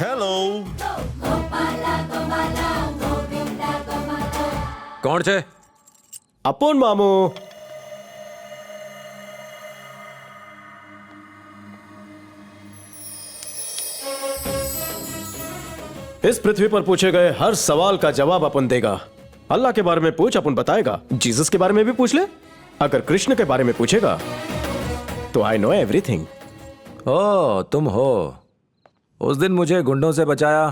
Hello. કોણ છે? અપુન મામू. इस पृथ्वी पर पूछे गए हर सवाल का जवाब अपन देगा. अल्लाह के बारे में पूछ, अपन बताएगा. जीसस के बारे में भी पूछ ले. अगर कृष्ण के बारे में पूछेगा तो आई नो एवरीथिंग. ओ तुम हो. उस दिन मुझे गुंडों से बचाया,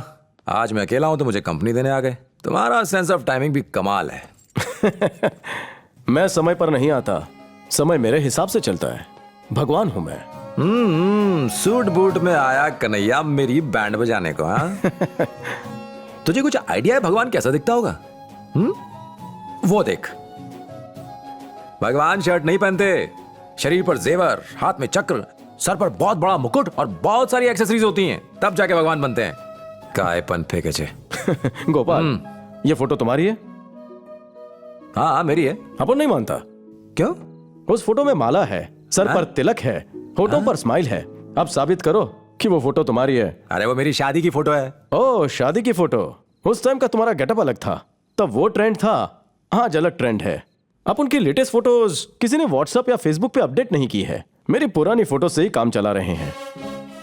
आज मैं अकेला हूं तो मुझे कंपनी देने आ गए. तुम्हारा सेंस ऑफ टाइमिंग भी कमाल है. मैं समय पर नहीं आता, समय मेरे हिसाब से चलता है. भगवान हूं मैं. सूट बूट में आया कन्हैया मेरी बैंड बजाने को. हाँ तुझे कुछ आइडिया है भगवान कैसा दिखता होगा? वो देख, भगवान शर्ट नहीं पहनते, शरीर पर जेवर, हाथ में चक्र, सर पर बहुत बड़ा मुकुट और बहुत सारी एक्सेसरीज होती हैं, तब जाके भगवान बनते हैं. कायपन फेंके छे. गोपाल, ये फोटो तुम्हारी है? हाँ मेरी है. अपन नहीं मानता. क्यों? उस फोटो में माला है, सर पर तिलक है, होठों पर स्माइल है. अब साबित करो कि वो फोटो तुम्हारी है. अरे वो मेरी शादी की फोटो है. ओह, शादी की फोटो. उस टाइम का तुम्हारा गेटअप अलग था, तब वो ट्रेंड था. आज अलग ट्रेंड है. अब उनकी लेटेस्ट फोटोज किसी ने व्हाट्सएप या फेसबुक पे अपडेट नहीं की है. मेरी पुरानी फोटो से ही काम चला रहे हैं.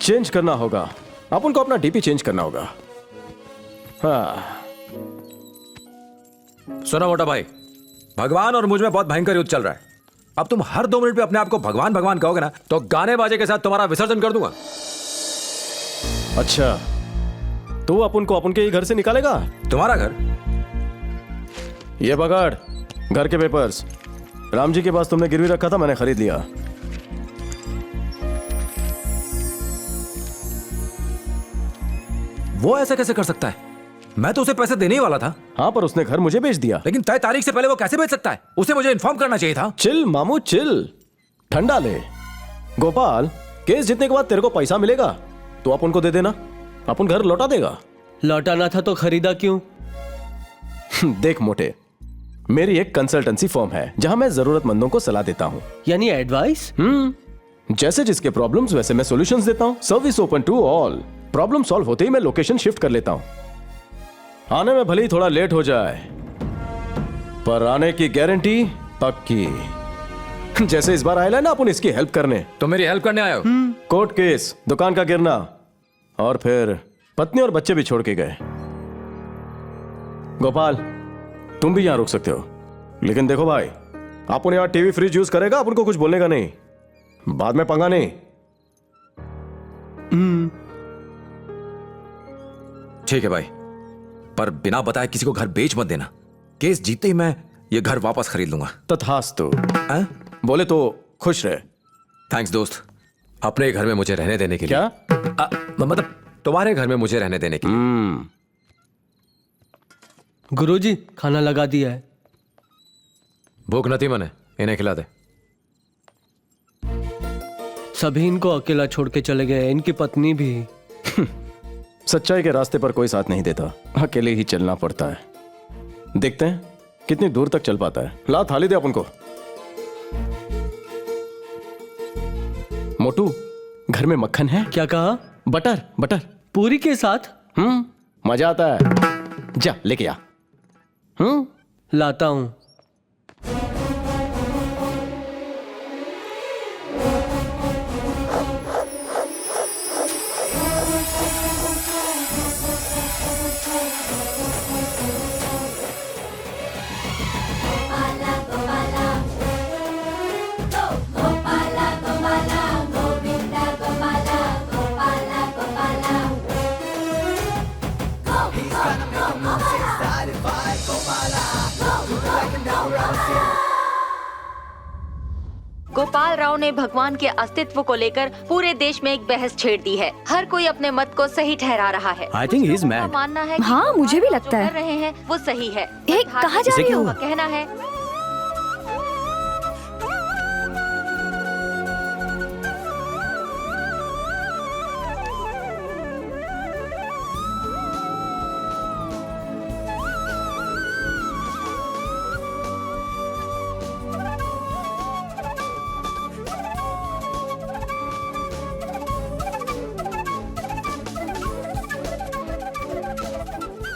चेंज करना होगा. अब उनको अपना डीपी चेंज करना होगा. हाँ. सुनो मोटा भाई, भगवान और मुझ में बहुत भयंकर युद्ध चल रहा है. अब तुम हर 2 मिनट पे अपने आप को भगवान भगवान कहोगे ना, तो गाने बाजे के साथ तुम्हारा विसर्जन कर दूंगा. अच्छा, तो अपन को अपन के ही घर से निकालेगा? तुम्हारा घर? ये पकड़ घर के पेपर्स. राम जी के पास तुमने गिरवी रखा था, मैंने खरीद लिया. वो ऐसा कैसे कर सकता है? मैं तो उसे पैसे देने ही वाला था. हाँ, पर उसने घर मुझे बेच दिया. लेकिन तय तारीख से पहले वो कैसे बेच सकता है? उसे मुझे इन्फॉर्म करना चाहिए था. चिल मामू चिल, ठंडा ले. गोपाल, केस जीतने के बाद तेरे को पैसा मिलेगा तो अपन को दे देना, अपन घर लौटा देगा. लौटाना था तो खरीदा क्यों? देख मोटे, मेरी एक कंसल्टेंसी फर्म है जहां मैं जरूरतमंदों को सलाह देता हूं. यानी एडवाइस? जैसे जिसके प्रॉब्लम्स वैसे मैं सॉल्यूशंस देता हूं. Service open to all. Problem solve होते ही मैं लोकेशन शिफ्ट कर लेता हूं. आने में भले ही थोड़ा लेट हो जाए, पर आने की गारंटी पक्की. जैसे इस बार आया ना अपन इसकी हेल्प करने. तो मेरी हेल्प करने आए हो? कोर्ट केस, दुकान का गिरना, और फिर पत्नी और बच्चे भी छोड़ के गए. गोपाल, तुम भी यहां रुक सकते हो, लेकिन देखो भाई, अपन यहां टीवी फ्रिज यूज करेगा, अपन को कुछ बोलने का नहीं. बाद में पंगा नहीं. ठीक है भाई, पर बिना बताए किसी को घर बेच मत देना. केस जीते ही मैं ये घर वापस खरीद लूंगा. तथास्तु. बोले तो खुश रहे. थैंक्स दोस्त, अपने घर में मुझे रहने देने के लिए. क्या? मतलब तुम्हारे घर में मुझे रहने देने के लिए. गुरुजी, खाना लगा दिया है. भूख नहीं मने, इन्हें खिला दे. सभी इनको अकेला छोड़ के चले गए, इनकी पत्नी भी. सच्चाई के रास्ते पर कोई साथ नहीं देता, अकेले ही चलना पड़ता है. देखते हैं कितनी दूर तक चल पाता है. ला थाली दे अपन को. मोटू, घर में मक्खन है? क्या कहा? बटर. बटर पूरी के साथ? मजा आता है. जा लेके आ. लाता हूं. गोपाल राव ने भगवान के अस्तित्व को लेकर पूरे देश में एक बहस छेड़ दी है. हर कोई अपने मत को सही ठहरा रहा है. I think he is mad. मानना है कि हाँ, मुझे भी लगता है. कर रहे हैं वो सही है. कहाँ जा रही हो? कहना है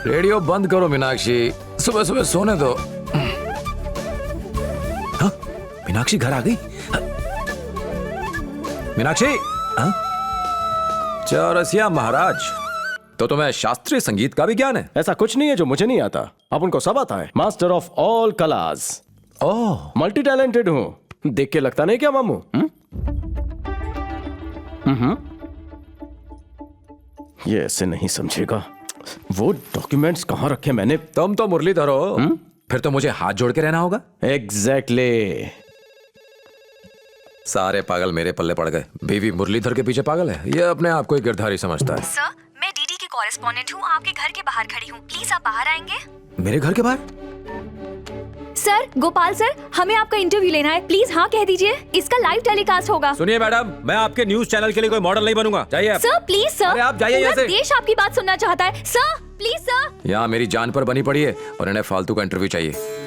रेडियो बंद करो मीनाक्षी, सुबह सुबह सोने दो। हाँ, मीनाक्षी घर आ गई। हाँ? मीनाक्षी, हाँ? चौरसिया महाराज, तो तुम्हें शास्त्रीय संगीत का भी ज्ञान है? ऐसा कुछ नहीं है जो मुझे नहीं आता, अब उनको सब आता है। Master of all class. Oh, multi talented हूँ, देख के लगता नहीं क्या मामू? ये ऐसे नहीं समझेगा। वो डॉक्यूमेंट्स कहाँ रखे मैंने? तुम तो मुरलीधर हो, फिर तो मुझे हाथ जोड़ के रहना होगा। एग्जैक्टली। सारे पागल मेरे पल्ले पड़ गए। बीवी मुरलीधर के पीछे पागल है, ये अपने आप को ही गिरधारी समझता है। सर, मैं डीडी की कॉरेस्पॉन्डेंट हूँ, आपके घर के बाहर खड़ी हूँ, प्लीज आप बाहर आएंगे? मेरे घर के बाहर? सर, गोपाल सर, हमें आपका इंटरव्यू लेना है, प्लीज हाँ कह दीजिए, इसका लाइव टेलीकास्ट होगा। सुनिए मैडम, मैं आपके न्यूज चैनल के लिए कोई मॉडल नहीं बनूंगा, जाइए आप। सर प्लीज सर, अरे आप जाइए यहाँ पूरा से। देश आपकी बात सुनना चाहता है। Sir please sir. यहाँ मेरी जान पर बनी पड़ी है और इन्हें फालतू का इंटरव्यू चाहिए।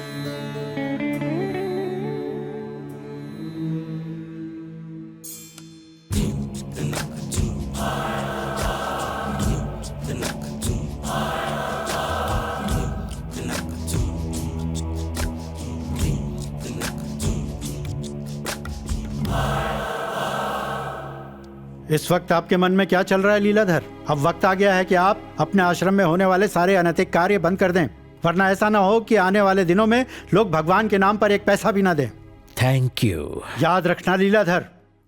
इस वक्त आपके मन में क्या चल रहा है लीलाधर? अब वक्त आ गया है कि आप अपने आश्रम में होने वाले सारे अनैतिक कार्य बंद कर दें, वरना ऐसा ना हो कि आने वाले दिनों में लोग भगवान के नाम पर एक पैसा भी ना दें। Thank you. याद रखना लीलाधर,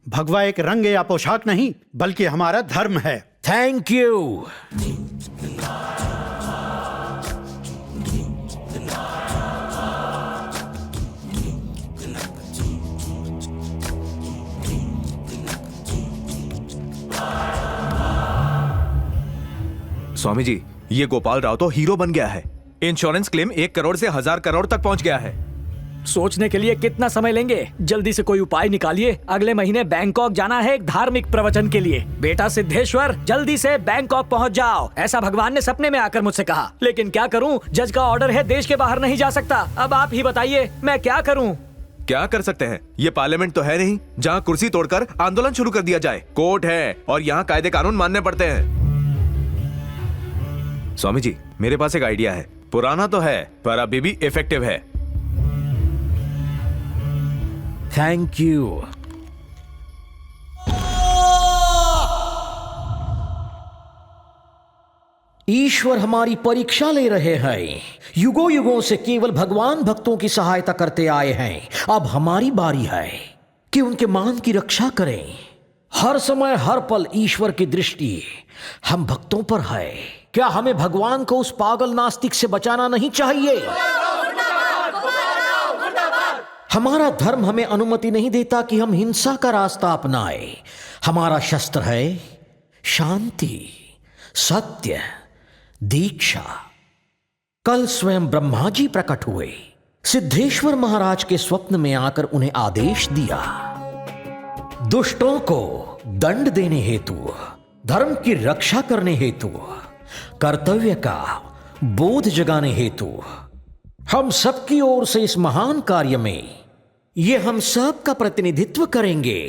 भगवा एक रंग या पोशाक नहीं बल्कि हमारा धर्म है। Thank you. स्वामी जी, ये गोपाल राव तो हीरो बन गया है। इंश्योरेंस क्लेम 1 करोड़ से 1000 करोड़ तक पहुंच गया है। सोचने के लिए कितना समय लेंगे? जल्दी से कोई उपाय निकालिए। अगले महीने बैंकॉक जाना है एक धार्मिक प्रवचन के लिए। बेटा सिद्धेश्वर, जल्दी से बैंकॉक पहुंच जाओ, ऐसा भगवान ने सपने में आकर मुझसे कहा। लेकिन क्या करूं, जज का ऑर्डर है, देश के बाहर नहीं जा सकता। अब आप ही बताइए मैं क्या करूं? क्या कर सकते हैं? ये पार्लियामेंट तो है नहीं जहां कुर्सी तोड़कर आंदोलन शुरू कर दिया जाए। कोर्ट है और यहाँ कायदे कानून मानने पड़ते हैं। स्वामी जी, मेरे पास एक आइडिया है। पुराना तो है पर अभी भी इफेक्टिव है। Thank you. ईश्वर हमारी परीक्षा ले रहे हैं। युगों युगों से केवल भगवान भक्तों की सहायता करते आए हैं। अब हमारी बारी है कि उनके मान की रक्षा करें। हर समय हर पल ईश्वर की दृष्टि हम भक्तों पर है। क्या हमें भगवान को उस पागल नास्तिक से बचाना नहीं चाहिए? हमारा धर्म हमें अनुमति नहीं देता कि हम हिंसा का रास्ता अपनाएं। हमारा शस्त्र है शांति, सत्य, दीक्षा। कल स्वयं ब्रह्मा जी प्रकट हुए। सिद्धेश्वर महाराज के स्वप्न में आकर उन्हें आदेश दिया, दुष्टों को दंड देने हेतु, धर्म की रक्षा करने हेतु, कर्तव्य का बोध जगाने हेतु हम सबकी ओर से इस महान कार्य में ये हम सब का प्रतिनिधित्व करेंगे।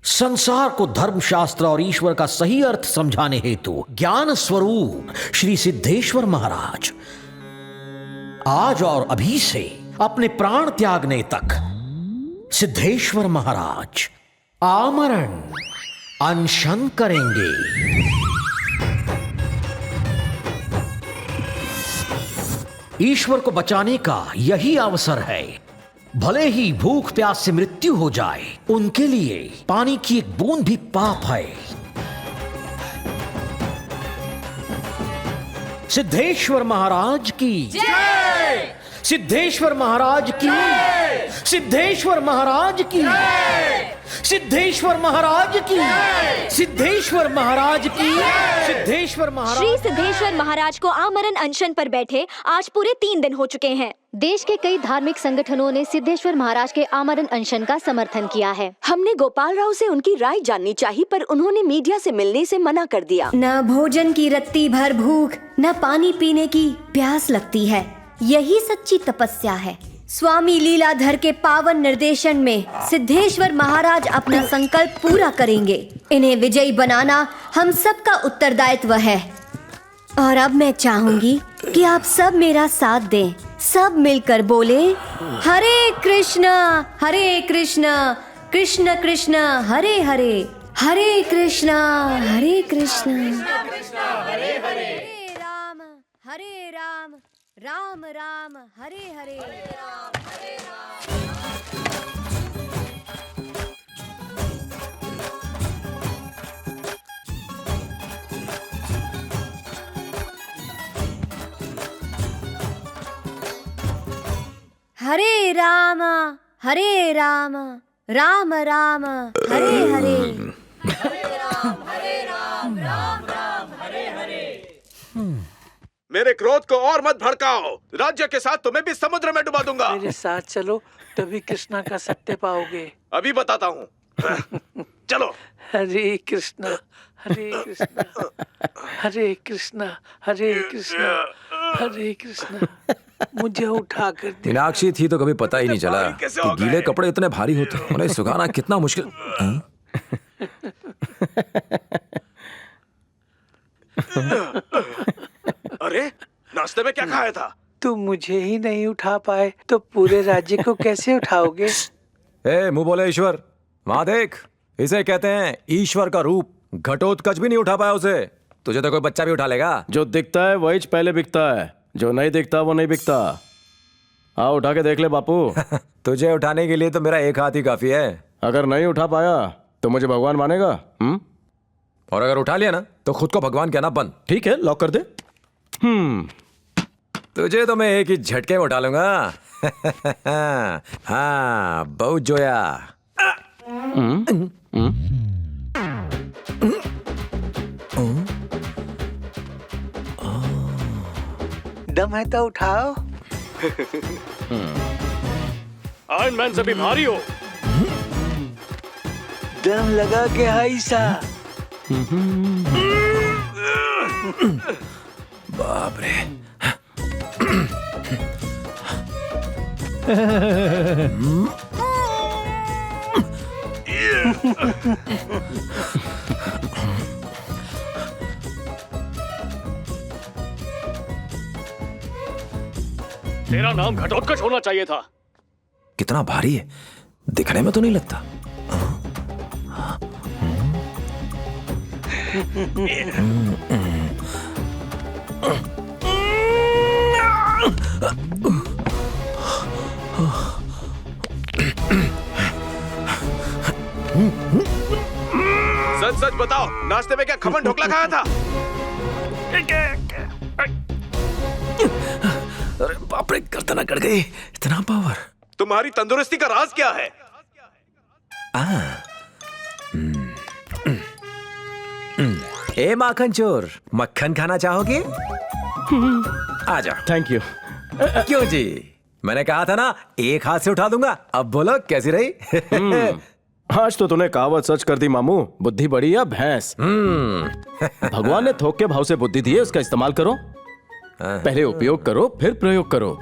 संसार को धर्म शास्त्र और ईश्वर का सही अर्थ समझाने हेतु ज्ञान स्वरूप श्री सिद्धेश्वर महाराज आज और अभी से अपने प्राण त्यागने तक सिद्धेश्वर महाराज आमरण अनशन करेंगे। ईश्वर को बचाने का यही अवसर है। भले ही भूख प्यास से मृत्यु हो जाए, उनके लिए पानी की एक बूंद भी पाप है। सिद्धेश्वर महाराज की जय! सिद्धेश्वर महाराज की जय! सिद्धेश्वर महाराज की जय! सिद्धेश्वर महाराज की जय! सिद्धेश्वर महाराज की जय! सिद्धेश्वर महाराज। श्री सिद्धेश्वर महाराज को आमरण अनशन पर बैठे आज पूरे 3 दिन हो चुके हैं। देश के कई धार्मिक संगठनों ने सिद्धेश्वर महाराज के आमरण अनशन का समर्थन किया है। हमने गोपाल राव से उनकी राय जाननी चाहिए, पर उन्होंने मीडिया से मिलने से मना कर दिया। न भोजन की रत्ती भर भूख, न पानी पीने की प्यास लगती है। यही सच्ची तपस्या है। स्वामी लीलाधर के पावन निर्देशन में सिद्धेश्वर महाराज अपना संकल्प पूरा करेंगे। इन्हें विजयी बनाना हम सबका उत्तरदायित्व है। और अब मैं चाहूंगी कि आप सब मेरा साथ दें। सब मिलकर बोले हरे कृष्णा कृष्ण कृष्ण हरे हरे, हरे कृष्णा हरे राम राम राम हरे हरे। हरे राम राम राम हरे हरे। मेरे क्रोध को और मत भड़काओ। राज्य के साथ तुम्हें भी समुद्र में डुबा दूंगा। मेरे साथ चलो, तभी कृष्णा का सत्य पाओगे। अभी बताता हूँ। चलो। हरे कृष्णा हरे कृष्णा हरे कृष्णा हरे कृष्णा हरे कृष्णा। मुझे उठा कर दे। मीनाक्षी थी तो कभी पता ही नहीं चला कैसे कि हो गए? गीले कपड़े इतने भारी होते हैं, उन्हें सुखाना कितना मुश्किल। हाँ? अरे नाश्ते में क्या खाया था? तुम मुझे ही नहीं उठा पाए तो पूरे राज्य को कैसे उठाओगे? ए मुंह बोले ईश्वर, वहां देख, इसे कहते हैं ईश्वर का रूप। घटोत्कच भी नहीं उठा पाया उसे, तुझे तो कोई बच्चा भी उठा लेगा। जो दिखता है वही पहले बिकता है, जो नहीं दिखता वो नहीं बिकता। आओ उठा के देख ले बापू। तुझे उठाने के लिए तो मेरा एक हाथ ही काफी है। अगर नहीं उठा पाया तो मुझे भगवान मानेगा? और अगर उठा लिया ना तो खुद को भगवान कहना बंद। ठीक है, लॉक कर दे। तुझे तो मैं एक ही झटके में उठा लूंगा। हाँ बहुत जोया। दम है तो उठाओ। आयरन मैन से भी भारी हो। दम लगा के हाई सा। बाप रे। तेरा नाम घटोत्कच होना चाहिए था। कितना भारी है, दिखने में तो नहीं लगता। सच सच बताओ, नाश्ते में क्या खमन ढोकला खाया था? अरे बाप रे, गर्दन अकड़ गई। इतना पावर। तुम्हारी तंदुरुस्ती का राज क्या है? ए माखन चोर, मक्खन खाना चाहोगे? आ जाओ। Thank you. क्यों जी, मैंने कहा था ना एक हाथ से उठा दूंगा। अब बोलो कैसी रही? आज तो तूने कहावत सच कर दी मामू। बुद्धि बड़ी या भैंस। भगवान ने थोक के भाव से बुद्धि दी है, उसका इस्तेमाल करो। पहले उपयोग करो फिर प्रयोग करो।